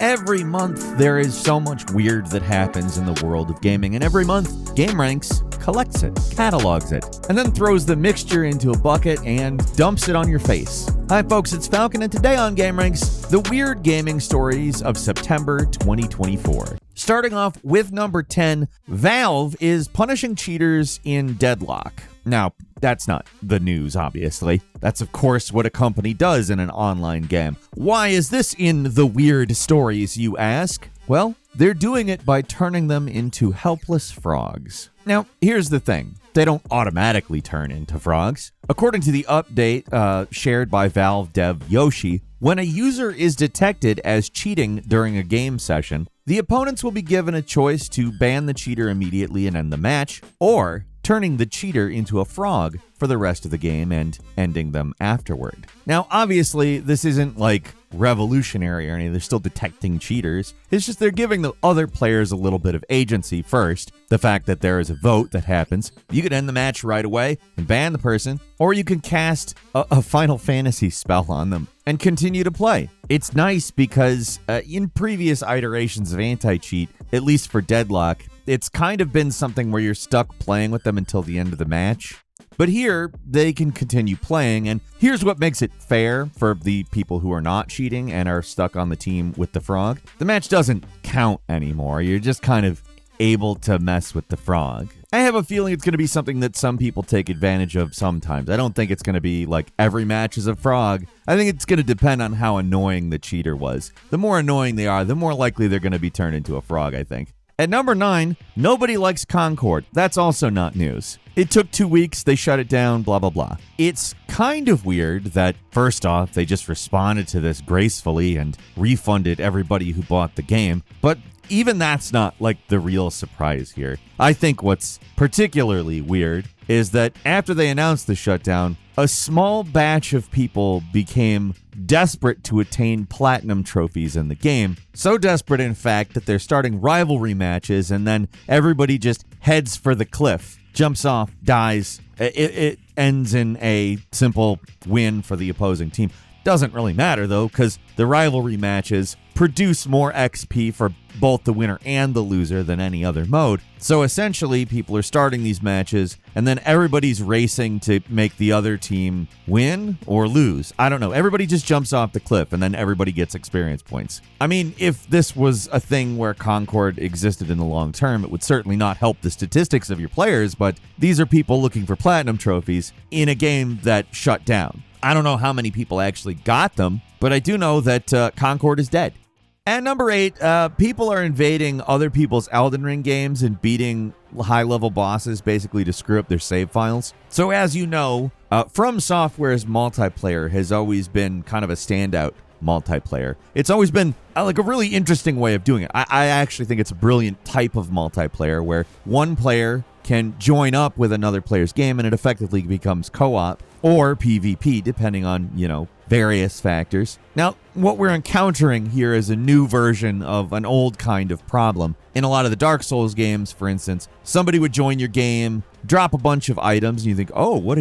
Every month, there is so much weird that happens in the world of gaming, and every month, gameranx collects it, catalogs it, and then throws the mixture into a bucket and dumps it on your face. Hi folks, it's Falcon, and today on gameranx, the weird gaming stories of September 2024. Starting off with number 10, Valve is punishing cheaters in Deadlock. Now, that's not the news, obviously. That's, of course, what a company does in an online game. Why is this in the weird stories, you ask? Well, they're doing it by turning them into helpless frogs. Now, here's the thing. They don't automatically turn into frogs. According to the update shared by Valve dev Yoshi, when a user is detected as cheating during a game session, the opponents will be given a choice to ban the cheater immediately and end the match, or turning the cheater into a frog for the rest of the game and ending them afterward. Now, obviously, this isn't like revolutionary or anything. They're still detecting cheaters. It's just they're giving the other players a little bit of agency first. The fact that there is a vote that happens. You could end the match right away and ban the person, or you can cast a Final Fantasy spell on them and continue to play. It's nice because in previous iterations of anti-cheat, at least for Deadlock, it's kind of been something where you're stuck playing with them until the end of the match. But here, they can continue playing, and here's what makes it fair for the people who are not cheating and are stuck on the team with the frog. The match doesn't count anymore. You're just kind of able to mess with the frog. I have a feeling it's going to be something that some people take advantage of sometimes. I don't think it's going to be like every match is a frog. I think it's going to depend on how annoying the cheater was. The more annoying they are, the more likely they're going to be turned into a frog, I think. At number 9, nobody likes Concord. That's also not news. It took 2 weeks, they shut it down, blah, blah, blah. It's kind of weird that, first off, they just responded to this gracefully and refunded everybody who bought the game, but even that's not like the real surprise here. I think what's particularly weird is that after they announced the shutdown, a small batch of people became desperate to attain platinum trophies in the game. So desperate, in fact, that they're starting rivalry matches, and then everybody just heads for the cliff, jumps off, dies. It ends in a simple win for the opposing team. Doesn't really matter, though, because the rivalry matches produce more XP for both the winner and the loser than any other mode. So essentially, people are starting these matches, and then everybody's racing to make the other team win or lose. I don't know. Everybody just jumps off the cliff, and then everybody gets experience points. I mean, if this was a thing where Concord existed in the long term, it would certainly not help the statistics of your players, but these are people looking for platinum trophies in a game that shut down. I don't know how many people actually got them, but I do know that Concord is dead. At number 8, people are invading other people's Elden Ring games and beating high-level bosses basically to screw up their save files. So as you know, From Software's multiplayer has always been kind of a standout multiplayer. It's always been like a really interesting way of doing it. I actually think it's a brilliant type of multiplayer where one player can join up with another player's game and it effectively becomes co-op or PvP, depending on, various factors. Now, what we're encountering here is a new version of an old kind of problem. In a lot of the Dark Souls games, for instance, somebody would join your game, drop a bunch of items, and you think, oh, what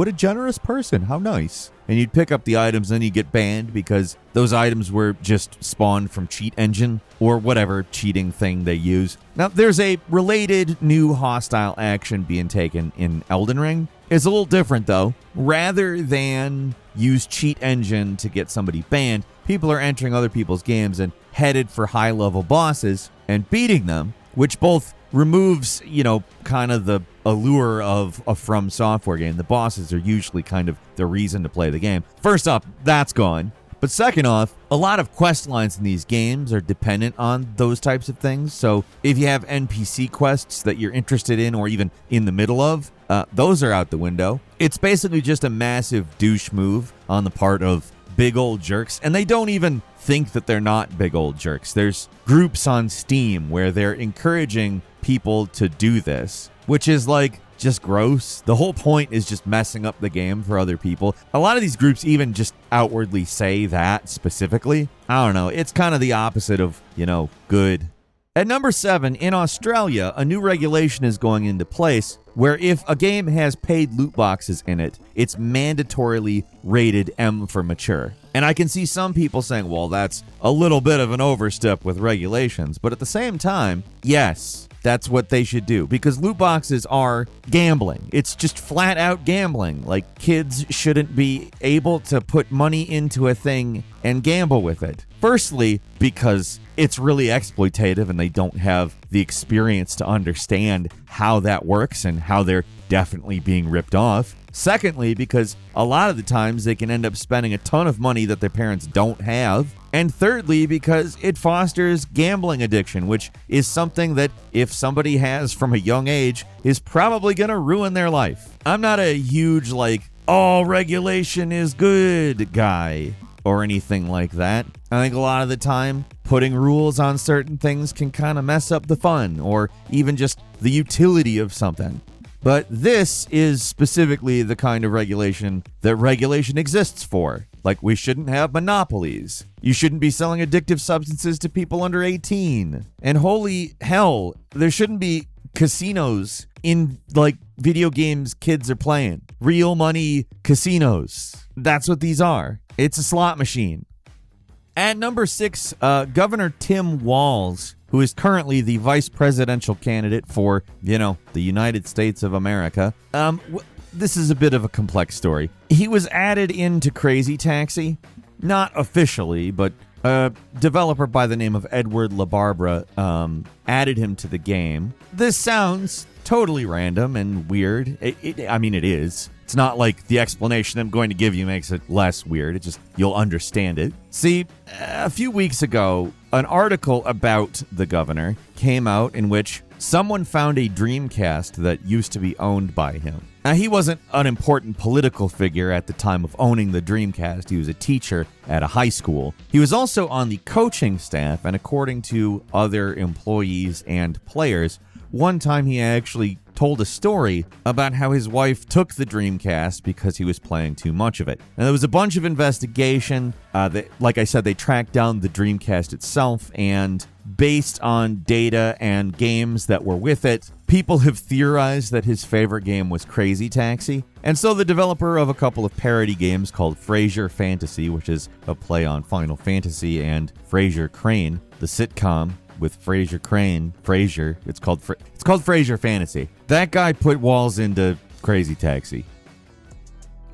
a generous person, how nice. And you'd pick up the items, and then you get banned because those items were just spawned from Cheat Engine or whatever cheating thing they use. Now, there's a related new hostile action being taken in Elden Ring. It's a little different, though. Rather than use Cheat Engine to get somebody banned, people are entering other people's games and headed for high-level bosses and beating them, which both removes, kind of the allure of a From Software game. The bosses are usually kind of the reason to play the game. First off, that's gone. But second off, a lot of quest lines in these games are dependent on those types of things. So if you have NPC quests that you're interested in or even in the middle of, those are out the window. It's basically just a massive douche move on the part of big old jerks. And they don't even think that they're not big old jerks. There's groups on Steam where they're encouraging people to do this, which is like just gross. The whole point is just messing up the game for other people. A lot of these groups even just outwardly say that specifically. I don't know. It's kind of the opposite of, good. At number 7, in Australia, a new regulation is going into place where if a game has paid loot boxes in it, it's mandatorily rated M for mature. And I can see some people saying, well, that's a little bit of an overstep with regulations. But at the same time, yes, that's what they should do, because loot boxes are gambling. It's just flat out gambling. Like, kids shouldn't be able to put money into a thing and gamble with it. Firstly, because it's really exploitative and they don't have the experience to understand how that works and how they're definitely being ripped off. Secondly, because a lot of the times they can end up spending a ton of money that their parents don't have. And thirdly, because it fosters gambling addiction, which is something that if somebody has from a young age is probably going to ruin their life. I'm not a huge all regulation is good guy or anything like that. I think a lot of the time putting rules on certain things can kind of mess up the fun or even just the utility of something. But this is specifically the kind of regulation that regulation exists for. Like, we shouldn't have monopolies. You shouldn't be selling addictive substances to people under 18. And holy hell, there shouldn't be casinos in video games kids are playing. Real money casinos. That's what these are. It's a slot machine. At number 6, Governor Tim Walz, who is currently the vice presidential candidate for, the United States of America. This is a bit of a complex story. He was added into Crazy Taxi, not officially, but a developer by the name of Edward LaBarbera added him to the game. This sounds totally random and weird. It is. It's not like the explanation I'm going to give you makes it less weird. It just, you'll understand it. See, a few weeks ago, an article about the governor came out in which someone found a Dreamcast that used to be owned by him. Now, he wasn't an important political figure at the time of owning the Dreamcast. He was a teacher at a high school. He was also on the coaching staff, and according to other employees and players, one time he actually told a story about how his wife took the Dreamcast because he was playing too much of it. And there was a bunch of investigation. Like I said, they tracked down the Dreamcast itself, and based on data and games that were with it, people have theorized that his favorite game was Crazy Taxi. And so the developer of a couple of parody games called Frasier Fantasy, which is a play on Final Fantasy, and Frasier Crane, the sitcom with Frasier Crane, Frasier. It's called Frasier Fantasy. That guy put Walls into Crazy Taxi.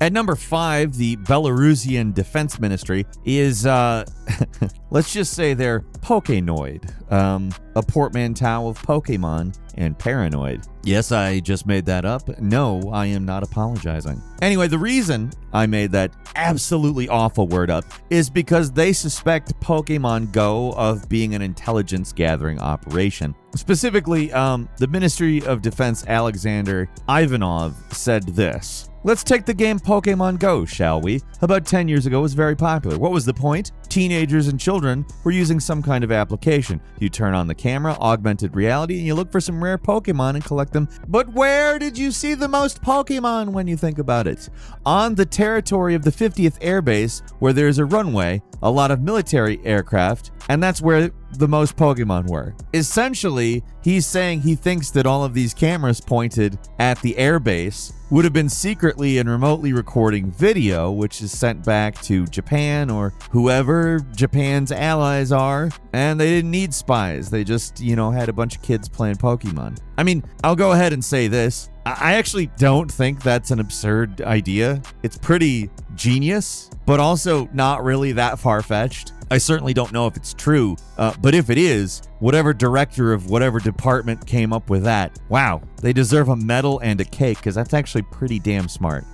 At number 5, the Belarusian Defense Ministry is, let's just say they're Pokenoid, a portmanteau of Pokemon and paranoid. Yes, I just made that up. No, I am not apologizing. Anyway, the reason I made that absolutely awful word up is because they suspect Pokemon Go of being an intelligence gathering operation. Specifically, the Ministry of Defense Alexander Ivanov said this: "Let's take the game Pokemon Go, shall we? About 10 years ago, it was very popular. What was the point? Teenagers and children were using some kind of application. You turn on the camera, augmented reality, and you look for some rare Pokemon and collect them. But where did you see the most Pokemon when you think about it? On the territory of the 50th Air Base, where there's a runway, a lot of military aircraft, and that's where the most Pokemon were." Essentially, he's saying he thinks that all of these cameras pointed at the airbase would have been secretly and remotely recording video, which is sent back to Japan or whoever Japan's allies are, and they didn't need spies. They just, had a bunch of kids playing Pokemon. I mean, I'll go ahead and say this. I actually don't think that's an absurd idea. It's pretty genius, but also not really that far-fetched. I certainly don't know if it's true, but if it is, whatever director of whatever department came up with that, wow, they deserve a medal and a cake, because that's actually pretty damn smart.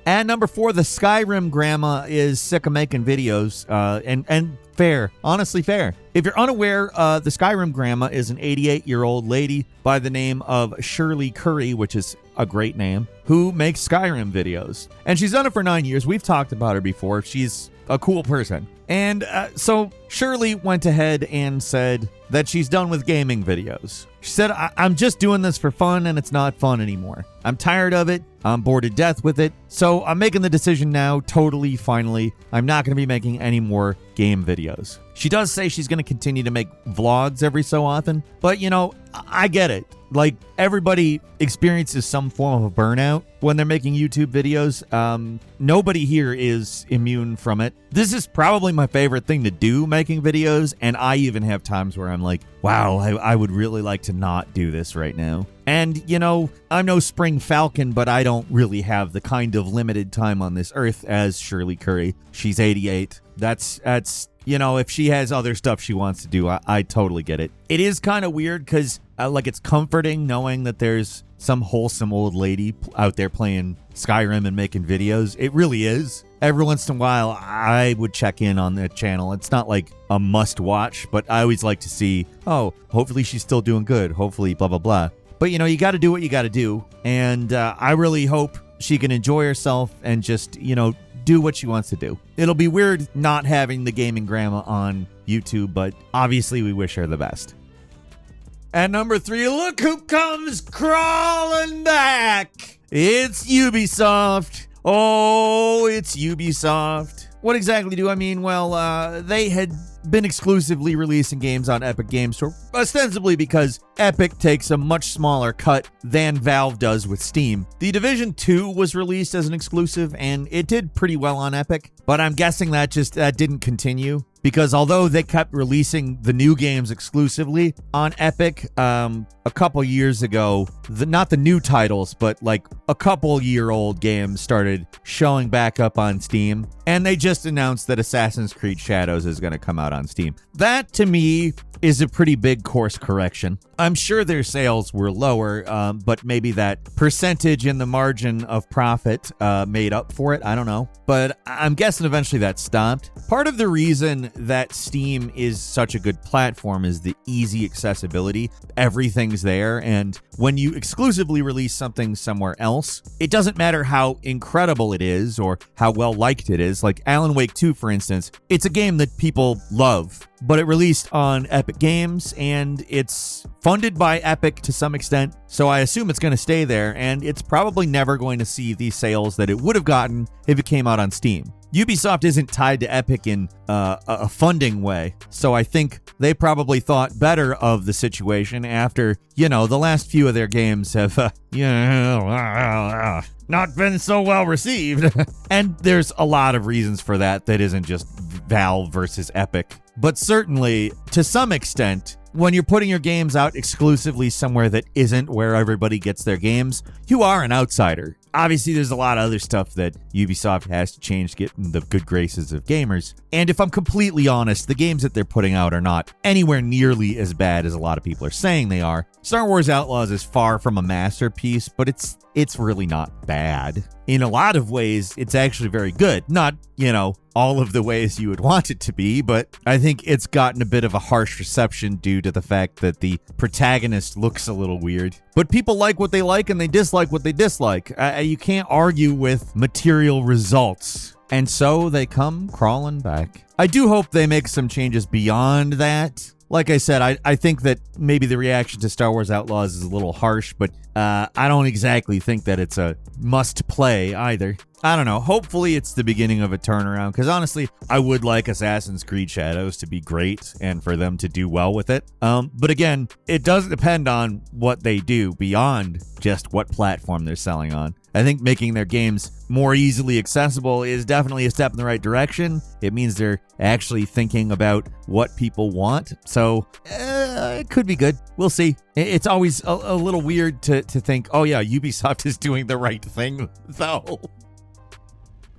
At number 4, the Skyrim grandma is sick of making videos, and fair, honestly fair. If you're unaware, the Skyrim grandma is an 88-year-old lady by the name of Shirley Curry, which is a great name, who makes Skyrim videos. And she's done it for 9 years. We've talked about her before. She's a cool person. And so Shirley went ahead and said that she's done with gaming videos. She said, I'm just doing this for fun, and it's not fun anymore. I'm tired of it. I'm bored to death with it. So I'm making the decision now, totally, finally. I'm not going to be making any more game videos. She does say she's going to continue to make vlogs every so often, but you know, I get it. Like, everybody experiences some form of a burnout when they're making YouTube videos. Nobody here is immune from it. This is probably my favorite thing to do, making videos, and I even have times where I'm like, wow, I would really like to not do this right now. And, you know, I'm no spring falcon, but I don't really have the kind of limited time on this earth as Shirley Curry. She's 88. That's you know, if she has other stuff she wants to do, I totally get it. It is kind of weird because, like, it's comforting knowing that there's some wholesome old lady out there playing Skyrim and making videos. It really is. Every once in a while, I would check in on the channel. It's not like a must watch, but I always like to see, oh, hopefully she's still doing good. Hopefully, blah, blah, blah. But, you know, you got to do what you got to do. And I really hope she can enjoy herself and just, you know, do what she wants to do. It'll be weird not having the gaming grandma on YouTube, but obviously we wish her the best. At number 3, look who comes crawling back. It's Ubisoft. Oh, it's Ubisoft. What exactly do I mean? Well, they had been exclusively releasing games on Epic Games Store, ostensibly because Epic takes a much smaller cut than Valve does with Steam. The Division 2 was released as an exclusive, and it did pretty well on Epic, but I'm guessing that didn't continue. Because although they kept releasing the new games exclusively on Epic, a couple years ago, not the new titles, but like a couple-year-old games started showing back up on Steam, and they just announced that Assassin's Creed Shadows is going to come out on Steam. That, to me, is a pretty big course correction. I'm sure their sales were lower, but maybe that percentage in the margin of profit made up for it. I don't know. But I'm guessing eventually that stopped. Part of the reason that Steam is such a good platform is the easy accessibility. Everything's there, and when you exclusively release something somewhere else, it doesn't matter how incredible it is or how well liked it is. Like Alan Wake 2, for instance, it's a game that people love, but it released on Epic Games, and it's funded by Epic to some extent, so I assume it's going to stay there, and it's probably never going to see the sales that it would have gotten if it came out on Steam. Ubisoft isn't tied to Epic in a funding way, so I think they probably thought better of the situation after, you know, the last few of their games have, not been so well received. And there's a lot of reasons for that isn't just Valve versus Epic. But certainly, to some extent, when you're putting your games out exclusively somewhere that isn't where everybody gets their games, you are an outsider. Obviously, there's a lot of other stuff that Ubisoft has to change to get in the good graces of gamers. And if I'm completely honest, the games that they're putting out are not anywhere nearly as bad as a lot of people are saying they are. Star Wars Outlaws is far from a masterpiece, but it's really not bad. In a lot of ways, it's actually very good. Not, you know, all of the ways you would want it to be, but I think it's gotten a bit of a harsh reception due to the fact that the protagonist looks a little weird. But people like what they like and they dislike what they dislike. You can't argue with material results. And so they come crawling back. I do hope they make some changes beyond that. Like I said, I think that maybe the reaction to Star Wars Outlaws is a little harsh, but I don't exactly think that it's a must-play either. I don't know. Hopefully it's the beginning of a turnaround, because honestly, I would like Assassin's Creed Shadows to be great and for them to do well with it. But again, it does depend on what they do beyond just what platform they're selling on. I think making their games more easily accessible is definitely a step in the right direction. It means they're actually thinking about what people want. So it could be good. We'll see. It's always a little weird to think, oh yeah, Ubisoft is doing the right thing, though.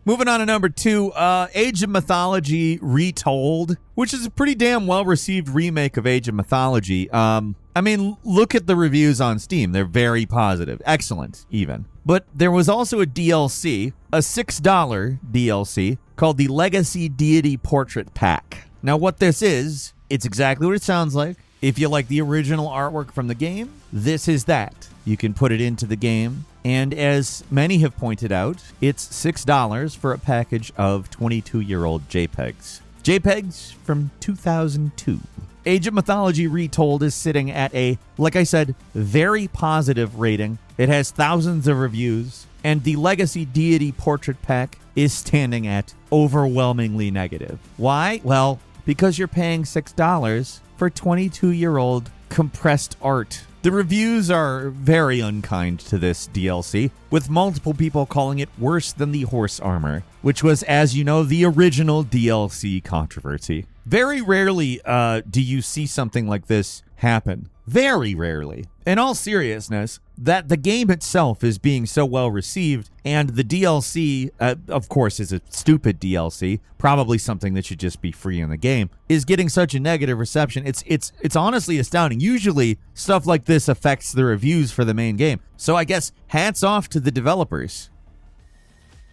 Moving on to number 2, Age of Mythology Retold, which is a pretty damn well-received remake of Age of Mythology. I mean, look at the reviews on Steam. They're very positive. Excellent, even. But there was also a DLC, a $6 DLC, called the Legacy Deity Portrait Pack. Now, what this is, it's exactly what it sounds like. If you like the original artwork from the game, this is that. You can put it into the game, and as many have pointed out, it's $6 for a package of 22-year-old JPEGs. JPEGs from 2002. Age of Mythology Retold is sitting at a, like I said, very positive rating. It has thousands of reviews. and the Legacy Deity Portrait Pack is standing at overwhelmingly negative. Why? Well, because you're paying $6 for 22-year-old compressed art. The reviews are very unkind to this DLC, with multiple people calling it worse than the horse armor, which was, as you know, the original DLC controversy. Very rarely do you see something like this happen. Very rarely. In all seriousness, that the game itself is being so well received, and the DLC, of course, is a stupid DLC, probably something that should just be free in the game, is getting such a negative reception. It's honestly astounding. Usually, stuff like this affects the reviews for the main game. So I guess hats off to the developers.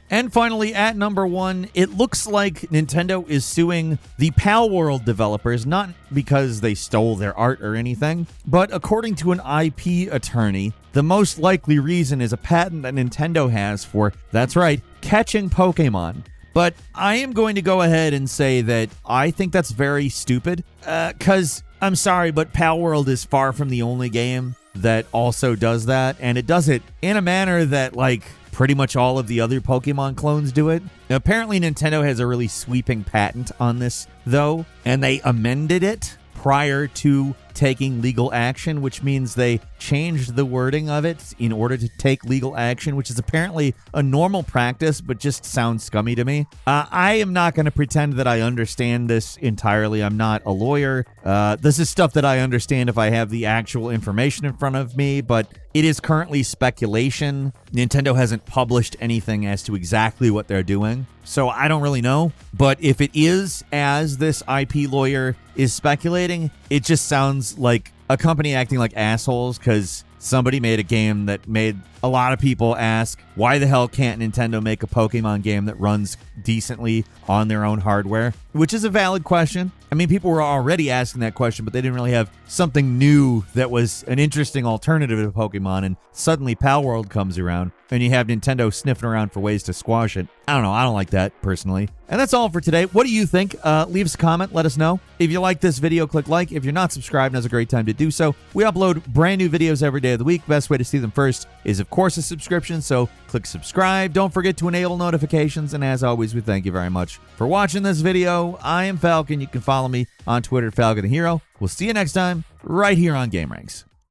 And finally, at number 1, it looks like Nintendo is suing the Palworld developers, not because they stole their art or anything, but according to an IP attorney, the most likely reason is a patent that Nintendo has for, that's right, catching Pokemon. But I am going to go ahead and say that I think that's very stupid, because I'm sorry, but Palworld is far from the only game that also does that, and it does it in a manner that, like, pretty much all of the other Pokemon clones do it. Now, apparently Nintendo has a really sweeping patent on this, though, and they amended it prior to taking legal action, which means they changed the wording of it in order to take legal action, which is apparently a normal practice, but just sounds scummy to me. I am not going to pretend that I understand this entirely. I'm not a lawyer. This is stuff that I understand if I have the actual information in front of me, but it is currently speculation. Nintendo hasn't published anything as to exactly what they're doing, so I don't really know. But if it is as this IP lawyer is speculating, it just sounds like a company acting like assholes because somebody made a game that made a lot of people ask, why the hell can't Nintendo make a Pokemon game that runs decently on their own hardware? Which is a valid question. I mean, people were already asking that question, but they didn't really have something new that was an interesting alternative to Pokemon, and suddenly Palworld comes around, and you have Nintendo sniffing around for ways to squash it. I don't know. I don't like that, personally. And that's all for today. What do you think? Leave us a comment. Let us know. If you like this video, click like. If you're not subscribed, now's a great time to do so. We upload brand new videos every day of the week. Best way to see them first is, of course, a subscription, so click subscribe. Don't forget to enable notifications, and as always, we thank you very much for watching this video. I am Falcon. You can follow me on Twitter, Falcon the Hero. We'll see you next time, right here on gameranx.